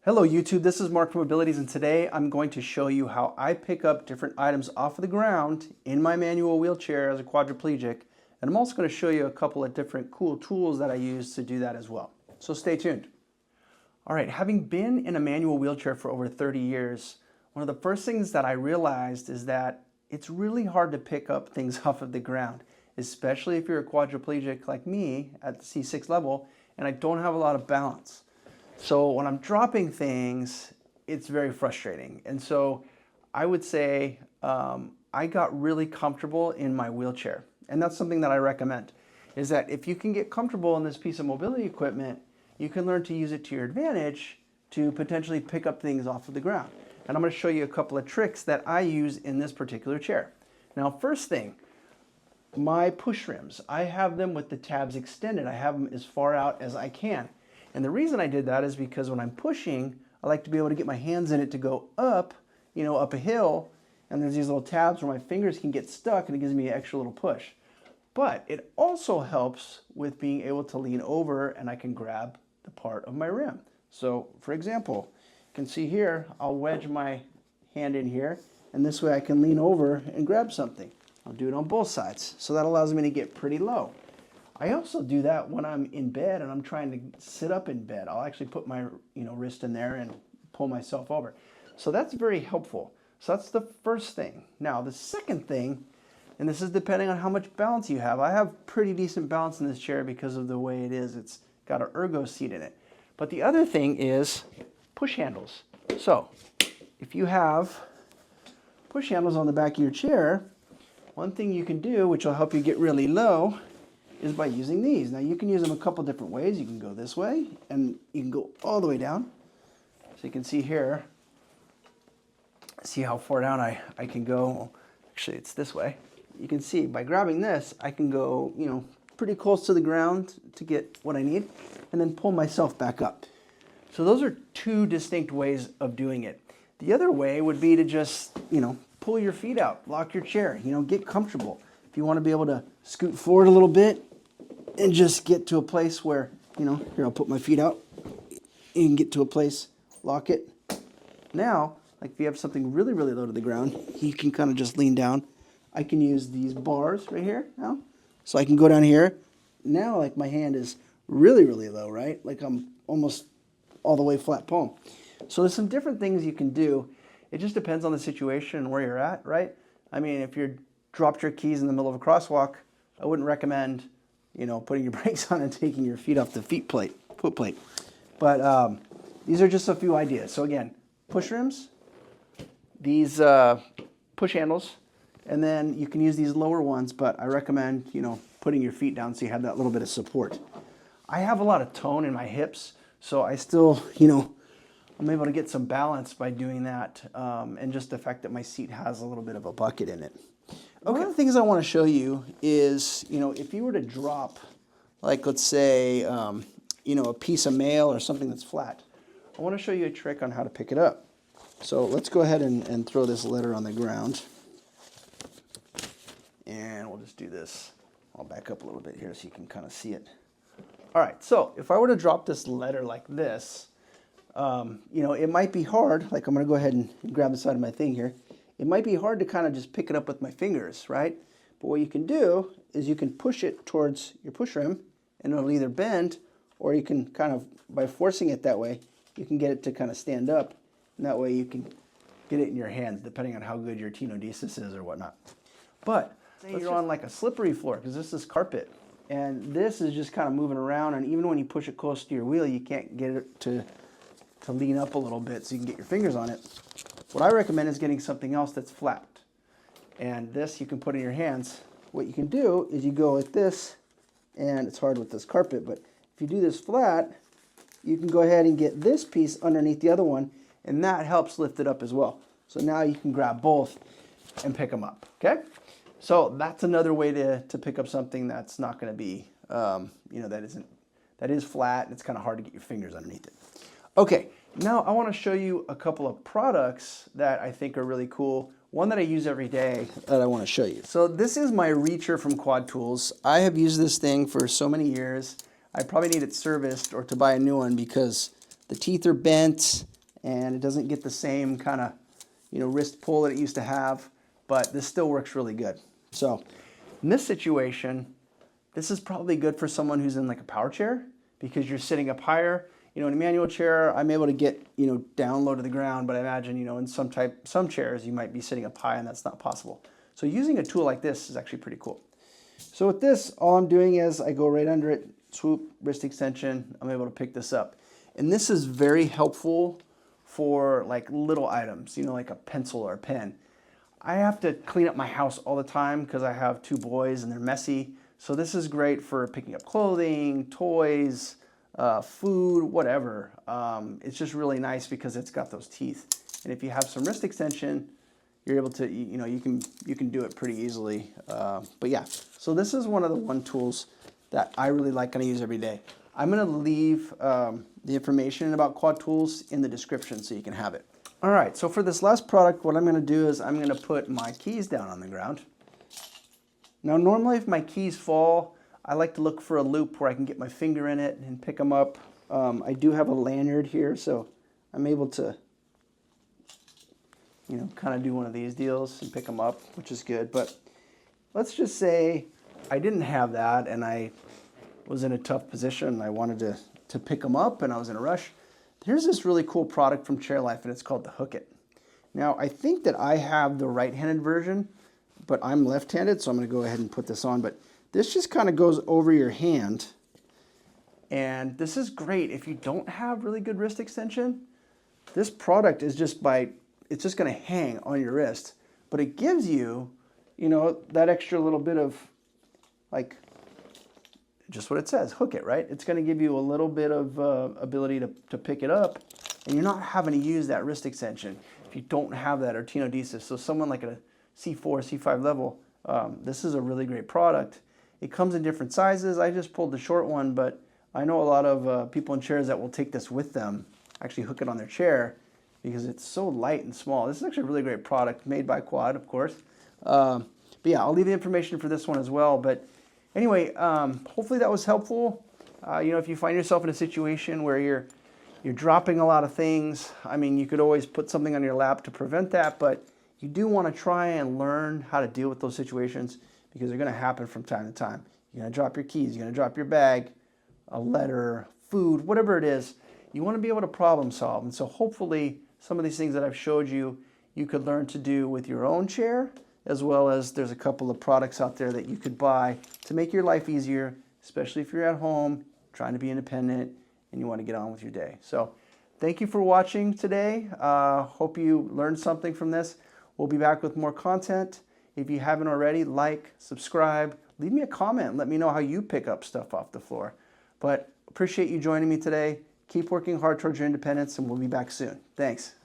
Hello YouTube, this is Mark from Abilities, and today I'm going to show you how I pick up different items off of the ground in my manual wheelchair as a quadriplegic, and I'm also going to show you a couple of different cool tools that I use to do that as well. So stay tuned. Alright, having been in a manual wheelchair for over 30 years, one of the first things that I realized is that it's really hard to pick up things off of the ground, especially if you're a quadriplegic like me at the C6 level and I don't have a lot of balance. So when I'm dropping things, it's very frustrating. And so I would say I got really comfortable in my wheelchair. And that's something that I recommend, is that if you can get comfortable in this piece of mobility equipment, you can learn to use it to your advantage to potentially pick up things off of the ground. And I'm going to show you a couple of tricks that I use in this particular chair. Now, first thing, my push rims, I have them with the tabs extended. I have them as far out as I can. And the reason I did that is because when I'm pushing, I like to be able to get my hands in it to go up, up a hill, and there's these little tabs where my fingers can get stuck and it gives me an extra little push. But it also helps with being able to lean over and I can grab the part of my rim. So for example, you can see here, I'll wedge my hand in here, and this way I can lean over and grab something. I'll do it on both sides. So that allows me to get pretty low. I also do that when I'm in bed and I'm trying to sit up in bed. I'll actually put my wrist in there and pull myself over. So that's very helpful. So that's the first thing. Now the second thing, and this is depending on how much balance you have. I have pretty decent balance in this chair because of the way it is. It's got an ergo seat in it. But the other thing is push handles. So if you have push handles on the back of your chair, one thing you can do, which will help you get really low, is by using these. Now you can use them a couple different ways. You can go this way and you can go all the way down. So you can see here, see how far down I can go. Actually, it's this way. You can see by grabbing this, I can go, pretty close to the ground to get what I need and then pull myself back up. So those are two distinct ways of doing it. The other way would be to just, pull your feet out, lock your chair, get comfortable. If you want to be able to scoot forward a little bit and just get to a place where, here I'll put my feet out. You can get to a place, lock it. Now, like if you have something really, really low to the ground, you can kind of just lean down. I can use these bars right here now. So I can go down here. Now, like my hand is really, really low, right? Like I'm almost all the way flat palm. So there's some different things you can do. It just depends on the situation and where you're at, right? I mean, if you're dropped your keys in the middle of a crosswalk, I wouldn't recommend, putting your brakes on and taking your feet off the foot plate. But these are just a few ideas. So again, push rims, these push handles, and then you can use these lower ones, but I recommend, putting your feet down so you have that little bit of support. I have a lot of tone in my hips, so I still, I'm able to get some balance by doing that, and just the fact that my seat has a little bit of a bucket in it. Okay. One of the things I want to show you is, if you were to drop, like let's say, a piece of mail or something that's flat, I want to show you a trick on how to pick it up. So let's go ahead and throw this letter on the ground. And we'll just do this. I'll back up a little bit here so you can kind of see it. All right, so if I were to drop this letter like this, it might be hard. Like I'm going to go ahead and grab the side of my thing here. It might be hard to kind of just pick it up with my fingers, right? But what you can do is you can push it towards your push rim and it'll either bend, or you can kind of, by forcing it that way, you can get it to kind of stand up. And that way you can get it in your hands, depending on how good your tenodesis is or whatnot. But say you're on like a slippery floor, because this is carpet, and this is just kind of moving around, and even when you push it close to your wheel, you can't get it to lean up a little bit so you can get your fingers on it. What I recommend is getting something else that's flat. And this you can put in your hands. What you can do is you go like this, and it's hard with this carpet, but if you do this flat, you can go ahead and get this piece underneath the other one, and that helps lift it up as well. So now you can grab both and pick them up, okay? So that's another way to pick up something that's not going to be, that is flat, and it's kind of hard to get your fingers underneath it. Okay, now I want to show you a couple of products that I think are really cool. One that I use every day that I want to show you. So this is my reacher from Quad Tools. I have used this thing for so many years. I probably need it serviced or to buy a new one because the teeth are bent. and it doesn't get the same kind of, wrist pull that it used to have, but this still works really good. So in this situation, this is probably good for someone who's in like a power chair because you're sitting up higher. In a manual chair, I'm able to get, down low to the ground, but I imagine, in some chairs, you might be sitting up high and that's not possible. So using a tool like this is actually pretty cool. So with this, all I'm doing is I go right under it, swoop, wrist extension, I'm able to pick this up. And this is very helpful for like little items, like a pencil or a pen. I have to clean up my house all the time because I have 2 boys and they're messy. So this is great for picking up clothing, toys, food, whatever. It's just really nice because it's got those teeth. And if you have some wrist extension, you're able to, you can do it pretty easily. But yeah, so this is one of the tools that I really like and I use every day. I'm going to leave the information about quad tools in the description so you can have it. All right, so for this last product, what I'm going to do is I'm going to put my keys down on the ground. Now, normally if my keys fall, I like to look for a loop where I can get my finger in it and pick them up. I do have a lanyard here, so I'm able to, kind of do one of these deals and pick them up, which is good. But let's just say I didn't have that and I was in a tough position and I wanted to pick them up and I was in a rush. Here's this really cool product from Chairlife and it's called the Hook It. Now, I think that I have the right-handed version, but I'm left-handed, so I'm going to go ahead and put this on. But this just kind of goes over your hand, and this is great if you don't have really good wrist extension. This product is it's just going to hang on your wrist, but it gives you, that extra little bit of, like, just what it says, hook it, right? It's going to give you a little bit of ability to pick it up, and you're not having to use that wrist extension if you don't have that or tenodesis. So someone like a C4, C5 level, this is a really great product. It comes in different sizes. I just pulled the short one, but I know a lot of people in chairs that will take this with them, actually hook it on their chair because it's so light and small. This is actually a really great product made by Quad, of course. But yeah, I'll leave the information for this one as well. But anyway, hopefully that was helpful. If you find yourself in a situation where you're dropping a lot of things, I mean, you could always put something on your lap to prevent that, but you do want to try and learn how to deal with those situations because they're going to happen from time to time. You're going to drop your keys, you're going to drop your bag, a letter, food, whatever it is. You want to be able to problem solve. And so hopefully some of these things that I've showed you, you could learn to do with your own chair, as well as there's a couple of products out there that you could buy to make your life easier, especially if you're at home, trying to be independent, and you want to get on with your day. So thank you for watching today. Hope you learned something from this. We'll be back with more content. If you haven't already, like, subscribe, leave me a comment. Let me know how you pick up stuff off the floor. But appreciate you joining me today. Keep working hard towards your independence, and we'll be back soon. Thanks.